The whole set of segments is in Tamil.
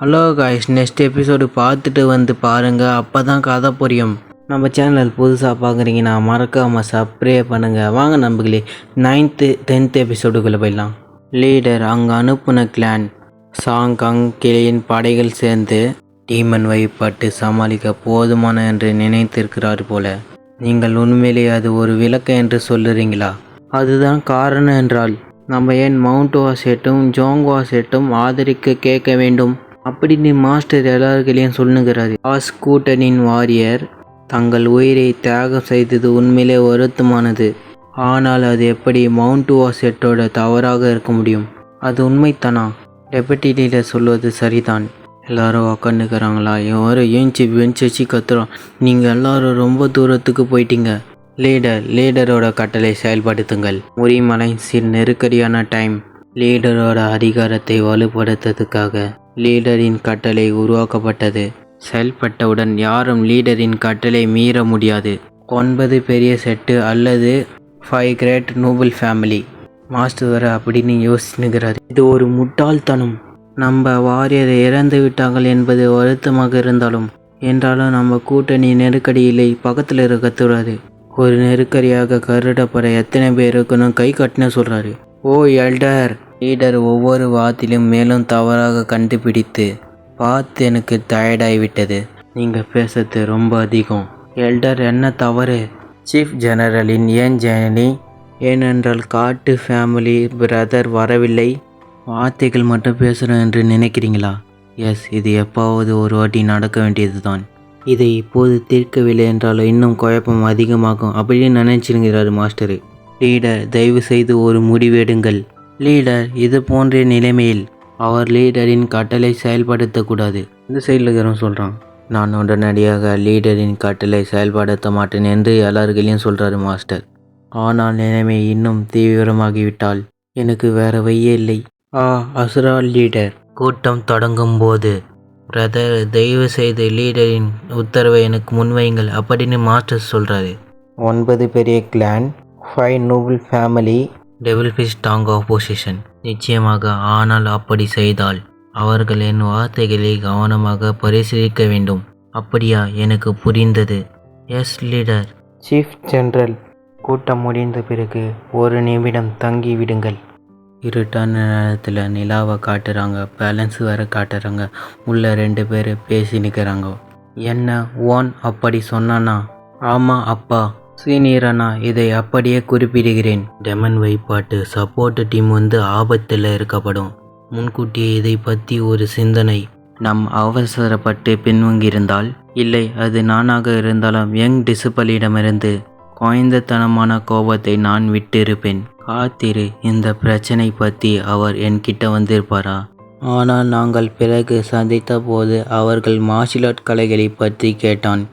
ஹலோ காய்ஸ், நெக்ஸ்ட் எபிசோடு பார்த்துட்டு வந்து பாருங்கள், அப்போ தான் கதை புரியும். நம்ம சேனல் புதுசாக பார்க்குறீங்கன்னா மறக்காமல் சப்ஸ்கிரைப் பண்ணுங்கள். வாங்க நம்புகளே, 9th 10th எபிசோடுக்குள்ளே போயிடலாம். லீடர் அங்கே அனுப்புன கிளான் சாங்காங் கிளியின் படைகள் சேர்ந்து டீமன் வழிபாட்டு சமாளிக்க போதுமான என்று நினைத்திருக்கிறார் போல. நீங்கள் உண்மையிலேயே அது ஒரு விளக்கு என்று சொல்லுறீங்களா? அதுதான் காரணம் என்றால் நம்ம ஏன் மவுண்ட் வாசெட்டும் ஜோங் வாசெட்டும் ஆதரிக்க கேட்க வேண்டும் அப்படின்னு மாஸ்டர் எல்லாருக்களையும் சொல்லுகிறாரு. ஆஸ் கூட்டணியின் வாரியர் தங்கள் உயிரை தியாகம் செய்தது உண்மையிலே வருத்தமானது. ஆனால் அது எப்படி மவுண்ட் வாசெட்டோட தவறாக இருக்க முடியும்? அது உண்மைத்தானா? டெபுட்டி லீடர் சொல்வது சரிதான். எல்லாரும் உக்காந்துக்கிறாங்களா? யாரும் ஏஞ்சி பெஞ்ச் வச்சு கத்துறோம். நீங்கள் எல்லாரும் ரொம்ப தூரத்துக்கு போயிட்டீங்க. லீடரோட கட்டளை செயல்படுத்துங்கள். முறிமலைன்ஸின் நெருக்கடியான டைம். லீடரோட அதிகாரத்தை வலுப்படுத்துறதுக்காக லீடரின் கட்டளை உருவாக்கப்பட்டது. செயல்பட்டவுடன் யாரும் லீடரின் கட்டளை மீற முடியாது. 9 பெரிய செட்டு அல்லது 5 கிரேட் நோபல் ஃபேமிலி. மாஸ்டர் வர அப்படின்னு யோசிச்சுக்கிறாரு. இது ஒரு முட்டாள்தனம். நம்ம வாரியரை இறந்து விட்டார்கள் என்பது வருத்தமாக இருந்தாலும் நம்ம கூட்டணி நெருக்கடியிலே பக்கத்தில் இருக்கக்கூடாது. ஒரு நெருக்கடியாக கருடப்பட எத்தனை பேருக்குன்னு கை கட்டின சொல்கிறாரு. ஓ எல்டர்! லீடர் ஒவ்வொரு வார்த்தையிலும் மேலும் தவறாக கண்டுபிடித்து பார்த்து எனக்கு டயர்டாகிவிட்டது. நீங்கள் பேசுறது ரொம்ப அதிகம். எல்டர், என்ன தவறு? சீஃப் ஜெனரலின் ஏன் ஜெனி? ஏனென்றால் காட்டு ஃபேமிலி பிரதர் வரவில்லை. வார்த்தைகள் மட்டும் பேசுகிறேன் என்று நினைக்கிறீங்களா? எஸ், இது எப்பாவது ஒரு வாட்டி நடக்க வேண்டியது தான். இதை இப்போது தீர்க்கவில்லை என்றால் இன்னும் குழப்பம் அதிகமாகும் அப்படின்னு நினைச்சிருக்கிறாரு மாஸ்டரு. லீடர், தயவு செய்து ஒரு முடிவெடுங்கள். லீடர், இது போன்ற நிலைமையில் அவர் லீடரின் கட்டளை செயல்படுத்தக்கூடாது. இந்த சைடில் இருக்கிறவன் சொல்கிறான். நான் உடனடியாக லீடரின் கட்டளை செயல்படுத்த மாட்டேன் என்று எல்லாருக்கையும் சொல்கிறாரு மாஸ்டர். ஆனால் நிலைமை இன்னும் தீவிரமாகிவிட்டால் எனக்கு வேற வழியே இல்லை. அசுரா லீடர், கூட்டம் தொடங்கும் போது பிரதர், தயவு செய்து லீடரின் உத்தரவை எனக்கு முன்வையுங்கள் அப்படின்னு மாஸ்டர் சொல்கிறாரு. 9 பெரிய clan, 5 noble family, devil fish strong opposition. நிச்சயமாக. ஆனால் அப்படி செய்தால் அவர்கள் என் வார்த்தைகளை கவனமாக பரிசீலிக்க வேண்டும். அப்படியா? எனக்கு புரிந்தது. S leader. சீஃப் ஜெனரல், கூட்டம் முடிந்த பிறகு 1 நிமிடம் தங்கி விடுங்கள். இருட்டான நேரத்தில் நிலாவை காட்டுறாங்க, பேலன்ஸ் வேறு காட்டுறாங்க. உள்ள 2 பேர் பேசி நிற்கிறாங்க. என்ன ஓன் அப்படி சொன்னானா? ஆமாம் அப்பா. சீனியரனா, இதை அப்படியே குறிப்பிடுகிறேன். டெமன் வைப்பாட்டு சப்போர்ட் டீம் ஆபத்தில் இருக்கப்படும். முன்கூட்டியே இதை பற்றி ஒரு சிந்தனை. நம் அவசரப்பட்டு பின்வங்கியிருந்தால், இல்லை அது நானாக இருந்தாலும் யங் டிசிபலிடமிருந்து குழந்தைத்தனமான கோபத்தை நான் விட்டிருப்பேன். காத்திரு, இந்த பிரச்சனை பற்றி அவர் என்கிட்ட வந்திருப்பாரா? ஆனால் நாங்கள் பிறகு சந்தித்த போது அவர்கள் மார்ஷியல் ஆர்ட் கலைகளை பற்றி கேட்டான்.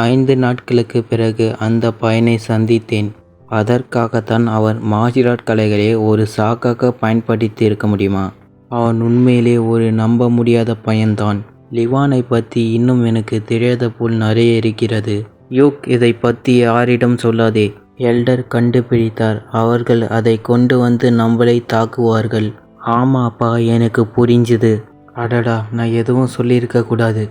5 நாட்களுக்கு பிறகு அந்த பையனை சந்தித்தேன். அதற்காகத்தான் அவர் மார்ஷியல் ஆர்ட் கலைகளை ஒரு சாக்காக பயன்படுத்தி இருக்க முடியுமா? அவன் உண்மையிலே ஒரு நம்ப முடியாத பையன்தான். லிவானை பற்றி இன்னும் எனக்கு தெரியாத போல் நிறைய இருக்கிறது. யூக், இதை பற்றி யாரிடம் சொல்லாதே. எல்டர் கண்டுபிடித்தார். அவர்கள் அதை கொண்டு வந்து நம்மளை தாக்குவார்கள். ஆமாப்பா, எனக்கு புரிஞ்சுது. அடடா, நான் எதுவும் சொல்லியிருக்க கூடாது.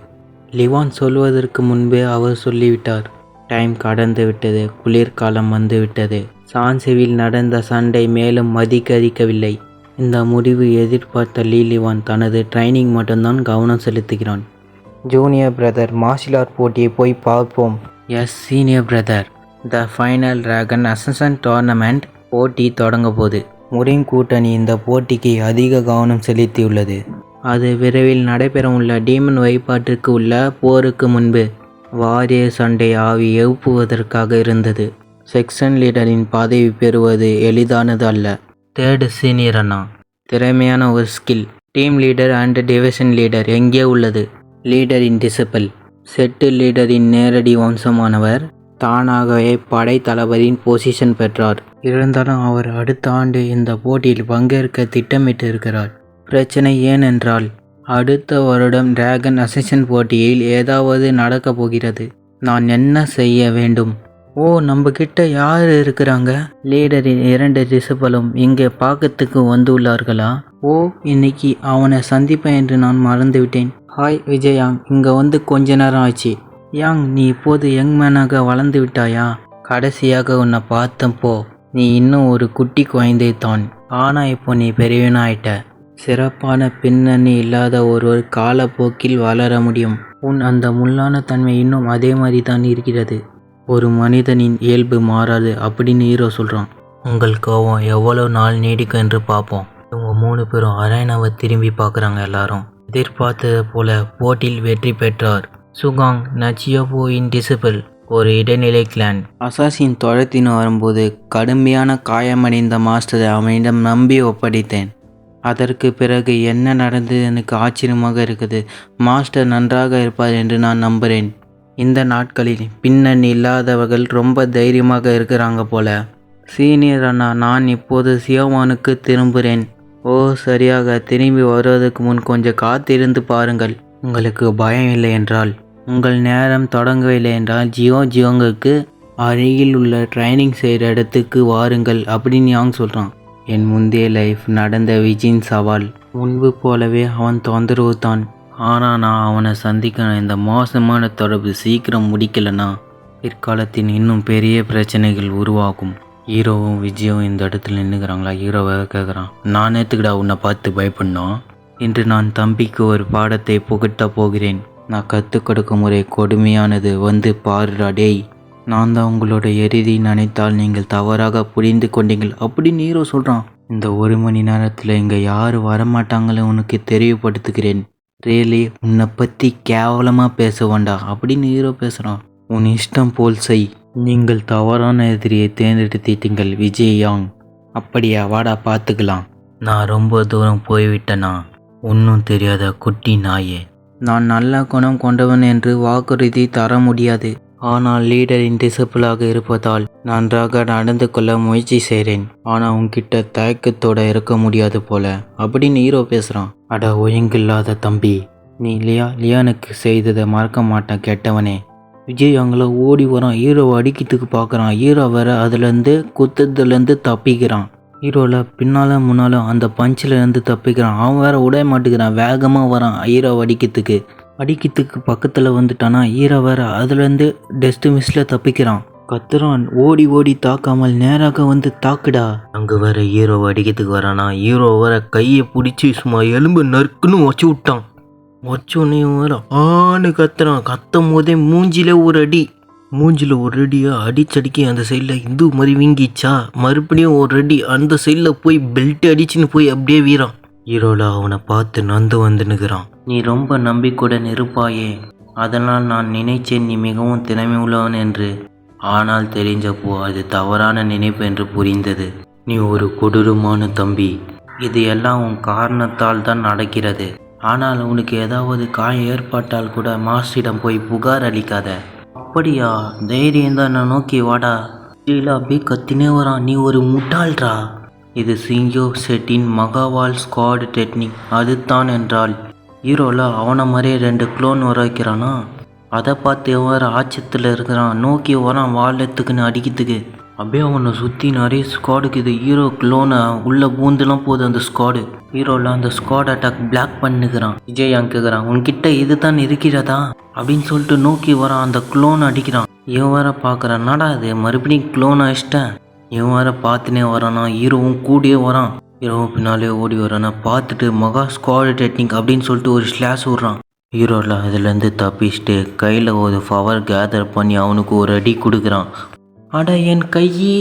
லிவான் சொல்வதற்கு முன்பே அவர் சொல்லிவிட்டார். டைம் கடந்து விட்டது. குளிர்காலம் வந்துவிட்டது. சான்சிவில் நடந்த சண்டை மேலும் அதிகரிக்கவில்லை. இந்த முடிவு எதிர்பார்த்த லிவான் தனது ட்ரைனிங் மட்டும்தான் கவனம் செலுத்துகிறான். ஜூனியர் பிரதர், மார்ஷியல் ஆர்ட் போட்டியை போய் பார்ப்போம். Yes senior brother. The final dragon ascension tournament போட்டி தொடங்க போது. முறின் கூட்டணி இந்த போட்டிக்கு அதிக கவனம் செலுத்தியுள்ளது. அது விரைவில் நடைபெறவுள்ள டீமன் வழிபாட்டிற்கு உள்ள போருக்கு முன்பு வாரியர் சண்டை ஆவி எழுப்புவதற்காக இருந்தது. செக்ஷன் லீடரின் பதவி பெறுவது எளிதானது அல்ல. 3rd சீனியர் அண்ணா, திறமையான ஒரு skill. Team leader and division leader எங்கே உள்ளது? லீடரின் டிசிபிள். செட்டு லீடரின் நேரடி வம்சமானவர். தானாகவே படை தளபதியின் பொசிஷன் பெற்றார். இருந்தாலும் அவர் அடுத்த ஆண்டு இந்த போட்டியில் பங்கேற்க திட்டமிட்டு இருக்கிறார். பிரச்சனை ஏனென்றால் அடுத்த வருடம் டிராகன் அசென்ஷன் போட்டியில் ஏதாவது நடக்கப் போகிறது. நான் என்ன செய்ய வேண்டும்? ஓ, நம்ம கிட்ட யார் இருக்கிறாங்க? லீடரின் 2 டிசிபிளும் இங்கே பார்க்கறதுக்கு வந்துள்ளார்களா? ஓ, இன்னைக்கு அவனை சந்திப்பேன் என்று நான் மறந்துவிட்டேன். ஹாய் விஜயாங், இங்கே வந்து கொஞ்ச நேரம் ஆச்சு. யாங், நீ இப்போது யங் மேனாக வளர்ந்து விட்டாயா? கடைசியாக உன்னை பார்த்தப்போ நீ இன்னும் ஒரு குட்டி குழந்தை தான். ஆனால் இப்போ நீ பெரியவனாயிட்ட. சிறப்பான பின்னணி இல்லாத ஒருவர் காலப்போக்கில் வளர முடியும். உன் அந்த முள்ளான தன்மை இன்னும் அதே மாதிரி தான் இருக்கிறது. ஒரு மனிதனின் இயல்பு மாறாது அப்படின்னு ஹீரோ சொல்கிறான். உங்கள் கோபம் எவ்வளோ நாள் நீடிக்கும் என்று பார்ப்போம். இவங்க 3 பேரும் அரேனாவை திரும்பி பார்க்குறாங்க. எல்லாரும் எதிர்பார்த்தது போல போட்டியில் வெற்றி பெற்றார் சுகாங் நச்சியோபோ இன் டிசிபிள், ஒரு இடைநிலை கிளான். அசாசின் தொலைத்தின் வரும்போது கடுமையான காயமடைந்த மாஸ்டரை அவனிடம் நம்பி ஒப்படைத்தேன். அதற்கு பிறகு என்ன நடந்தது எனக்கு ஆச்சரியமாக இருக்குது. மாஸ்டர் நன்றாக இருப்பார் என்று நான் நம்புகிறேன். இந்த நாட்களில் பின்னணி இல்லாதவர்கள் ரொம்ப தைரியமாக இருக்கிறாங்க போல. சீனியர் அண்ணா, நான் இப்போது சியோமானுக்கு திரும்புகிறேன். ஓ, சரியாக. திரும்பி வருவதற்கு முன் கொஞ்சம் காத்திருந்து பாருங்கள். உங்களுக்கு பயம் இல்லை என்றால், உங்கள் நேரம் தொடங்கவில்லை என்றால் ஜியோங்குக்கு அருகில் உள்ள ட்ரைனிங் செய்கிற இடத்துக்கு வாருங்கள் அப்படின்னு யாங் சொல்கிறான். என் முந்தைய லைஃப் நடந்த விஜயின் சவால் முன்பு போலவே அவன் தொந்தரவு தான். ஆனால் நான் அவனை சந்திக்கணும். இந்த மோசமான தொடர்பு சீக்கிரம் முடிக்கலைன்னா பிற்காலத்தில் இன்னும் பெரிய பிரச்சனைகள் உருவாகும். ஹீரோவும் விஜயும் இந்த இடத்துல நின்றுக்கிறாங்களா? ஹீரோவை கேட்குறான். நான் நேற்றுக்கிடா உன்னை பார்த்து பயப்படணும். இன்று நான் தம்பிக்கு ஒரு பாடத்தை புகட்ட போகிறேன். நான் கற்றுக் கொடுக்கும் முறை கொடுமையானது. வந்து பாருடா டேய். நான் தான் உங்களோட எரிதி நினைத்தால் நீங்கள் தவறாக புரிந்து கொண்டீங்கள் அப்படின்னு ஹீரோ சொல்கிறான். இந்த 1 மணி நேரத்தில் இங்கே யார் வரமாட்டாங்களோ உனக்கு தெரியப்படுத்துகிறேன். ரியலி உன்னை பற்றி கேவலமாக பேச வேண்டாம் அப்படின்னு ஹீரோ பேசுகிறான். உன் இஷ்டம் போல் செய். நீங்கள் தவறான எதிரியை தேர்ந்தெடுத்தீர்கள் விஜய் யாங். அப்படியா? வாடா பார்த்துக்கலாம். நான் ரொம்ப தூரம் போய்விட்டேனா? ஒன்றும் தெரியாத குட்டி நாயே. நான் நல்ல குணம் கொண்டவன் என்று வாக்குறுதி தர முடியாது. ஆனால் லீடரின் டிசிபிளாக இருப்பதால் நன்றாக நடந்து கொள்ள முயற்சி செய்கிறேன். ஆனால் உன்கிட்ட தயக்கத்தோட இருக்க முடியாது போல அப்படின்னு ஹீரோ பேசுகிறான். அட ஒழுங்கில்லாத தம்பி, நீ லியானுக்கு செய்ததை மறக்க மாட்டேன் கெட்டவனே. விஜய் அவங்கள ஓடி வரான். ஹீரோவை அடிக்கிறதுக்கு பார்க்குறான். ஹீரோ வேற அதுலேருந்து குத்துறதுலேருந்து தப்பிக்கிறான். ஹீரோவில் பின்னால் முன்னாலும் அந்த பஞ்சிலேருந்து தப்பிக்கிறான். அவன் வேற உடைய மாட்டேங்கிறான். வேகமாக வரான் ஹீரோவை அடிக்கிறதுக்கு பக்கத்தில் வந்துட்டானா. ஹீரோ வேற அதுலேருந்து டெஸ்ட் மிஸ்ல தப்பிக்கிறான். கத்துறான். ஓடி தாக்காமல் நேராக வந்து தாக்குடா. அங்கே வேற ஹீரோவை அடிக்கிறதுக்கு வரானா. ஹீரோ வேற கையை பிடிச்சி சும்மா எலும்பு நறுக்குன்னு வச்சு விட்டான். வச்சோன்னே வேற ஆன்னு கத்துறான். கத்தும் போதே மூஞ்சில ஒரு அடியாக அடிச்சடிக்கி அந்த சைடில் இந்து மாதிரி வீங்கிச்சா. மறுபடியும் ஒரு அடி அந்த சைடில் போய் பெல்ட் அடிச்சுன்னு போய் அப்படியே வீறான். ஹீரோல அவனை பார்த்து நந்து வந்துனுக்கிறான். நீ ரொம்ப நம்பிக்கையுடன் இருப்பாயே, அதனால் நான் நினைச்சேன் நீ மிகவும் திறமை உள்ளவன் என்று. ஆனால் தெரிஞ்சப்போ அது தவறான நினைப்பு என்று புரிந்தது. நீ ஒரு கொடூரமான தம்பி. இது எல்லாம் உன் காரணத்தால் தான் நடக்கிறது. ஆனால் உனக்கு ஏதாவது காயம் ஏற்பட்டால் கூட மாஸ்டரிடம் போய் புகார் அளிக்காத. அப்படியா? தைரியம் தான், நான் நோக்கி வாடா. இல்லை அப்படியே கத்தினே வரான். நீ ஒரு முட்டாள்ரா. இது சிங்கோ செட்டின் மகாவால் ஸ்குவாட் டெக்னிக் அதுதான் என்றால். ஹீரோவில் அவனை மாதிரியே 2 க்ளோன் வர வைக்கிறானா. அதை பார்த்து எவ்வாறு ஆச்சரியத்தில் இருக்கிறான். நோக்கி வரான் வாழத்துக்குன்னு அடிக்கிறதுக்கு. அப்படியே அவனை சுற்றி நிறைய ஸ்குவாடுக்கு இது. ஹீரோ க்ளோனை உள்ளே பூந்துலாம் போகுது அந்த ஸ்குவாடு. ஹீரோவில் அந்த ஸ்குவாட் அட்டாக் பிளாக் பண்ணிக்கிறான். விஜய் அங்கே கேட்குறான், உன்கிட்ட இது தான் இருக்கிறதா அப்படின்னு சொல்லிட்டு நோக்கி வரான். அந்த க்ளோனை அடிக்கிறான். இவன் வேற பார்க்குறான். நடா அது மறுபடியும் க்ளோனை அடிச்சிட்டேன். இவன் வேற பார்த்துனே வரானா. ஹீரோவும் கூடியே வரான். ஹீரோவும் பின்னாலே ஓடி வரானா. பார்த்துட்டு மகா ஸ்குவாட் டெக்னிக் அப்படின்னு சொல்லிட்டு ஒரு ஸ்லாஷ் விட்றான். ஹீரோவில் அதுலேருந்து தப்பிச்சுட்டு கையில் ஒரு பவர் கேதர் பண்ணி அவனுக்கு ஒரு அடி கொடுக்குறான். அட என் கையே.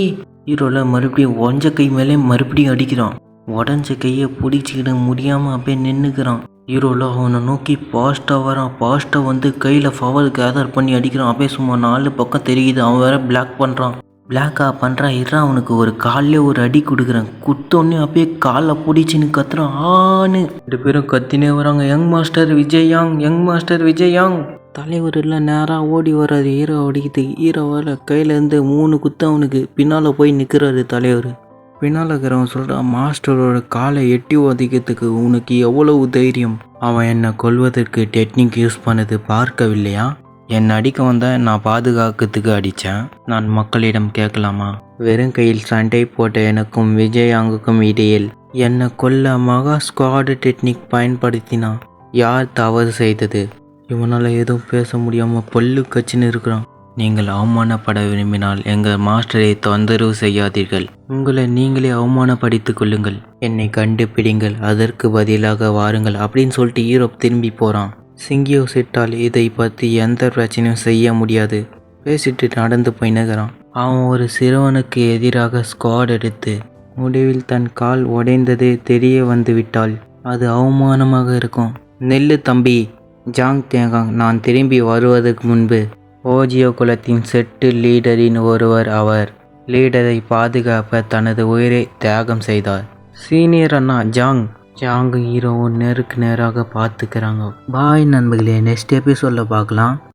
ஹீரோவில் மறுபடியும் உடஞ்ச கை மேலே மறுபடியும் அடிக்கிறான். உடஞ்ச கையை பிடிச்சிக்கிட முடியாமல் அப்படியே நின்றுக்கிறான். ஹீரோவில் அவனை நோக்கி பாஸ்ட்டாக வரான். பாஸ்ட்டாக வந்து கையில் பவர் கேதர் பண்ணி அடிக்கிறான். அப்படியே சும்மா 4 பக்கம் தெரியுது. அவன் வேற பிளாக் பண்ணுறான். பிளாக்காக பண்ணுறான். இறான் அவனுக்கு ஒரு காலிலே ஒரு அடி கொடுக்குறான். குத்தோடனே அப்படியே காலை பிடிச்சின்னு கத்துறான். ஆன்னு 2 பேரும் கத்தினே வராங்க. Young master Vijay young. தலைவர் இல்லை நேராக ஓடி வர்றாரு ஹீரோ அடிக்கிறதுக்கு. ஹீரோ வர கையிலேருந்து 3 குத்து அவனுக்கு பின்னால் போய் நிற்கிறாரு தலைவர். பின்னால் இருக்கிறவன் சொல்கிறான், மாஸ்டரோட காலை எட்டி உதைக்கிறதுக்கு உனக்கு எவ்வளவு தைரியம்? அவன் என்னை கொல்வதற்கு டெக்னிக் யூஸ் பண்ணது பார்க்கவில்லையா? என்னை அடிக்க வந்தால் நான் பாதுகாக்கிறதுக்கு அடித்தேன். நான் மக்களிடம் கேட்கலாமா? வெறும் கையில் சண்டை போட்ட எனக்கும் விஜயாங்குக்கும் இடையில் என்னை கொல்ல மகா ஸ்குவாடு டெக்னிக் பயன்படுத்தினான். யார் தவறு செய்தது? இவனால் எதுவும் பேச முடியாமல் பல்லு கச்சின்னு இருக்கிறான். நீங்கள் அவமானப்பட விரும்பினால் எங்கள் மாஸ்டரை தொந்தரவு செய்யாதீர்கள். உங்களை நீங்களே அவமானப்படுத்திக் கொள்ளுங்கள். என்னை கண்டுபிடிங்கள், அதற்கு பதிலாக வாருங்கள் அப்படின்னு சொல்லிட்டு யூரோப் திரும்பி போகிறான். சிங்கியோ சிட்டால் இதை பற்றி எந்த பிரச்சனையும் செய்ய முடியாது. பேசிட்டு நடந்து போய் நகரான். அவன் ஒரு சிறுவனுக்கு எதிராக ஸ்குவாட் எடுத்து முடிவில் தன் கால் உடைந்தது தெரிய வந்து விட்டால் அது அவமானமாக இருக்கும். நெல்லு தம்பி ஜாங் தேகாங், நான் திரும்பி வருவதற்கு முன்பு ஓஜியோ குலத்தின் செட்டு லீடரின் ஒருவர். அவர் லீடரை பாதுகாப்ப தனது உயிரை தியாகம் செய்தார். சீனியர் அண்ணா ஜாங் ஹீரோவும் நேருக்கு நேராக பார்த்துக்கிறாங்க. பாய் நண்பர்களே, நெக்ஸ்ட் எபிசோடில் பார்க்கலாம்.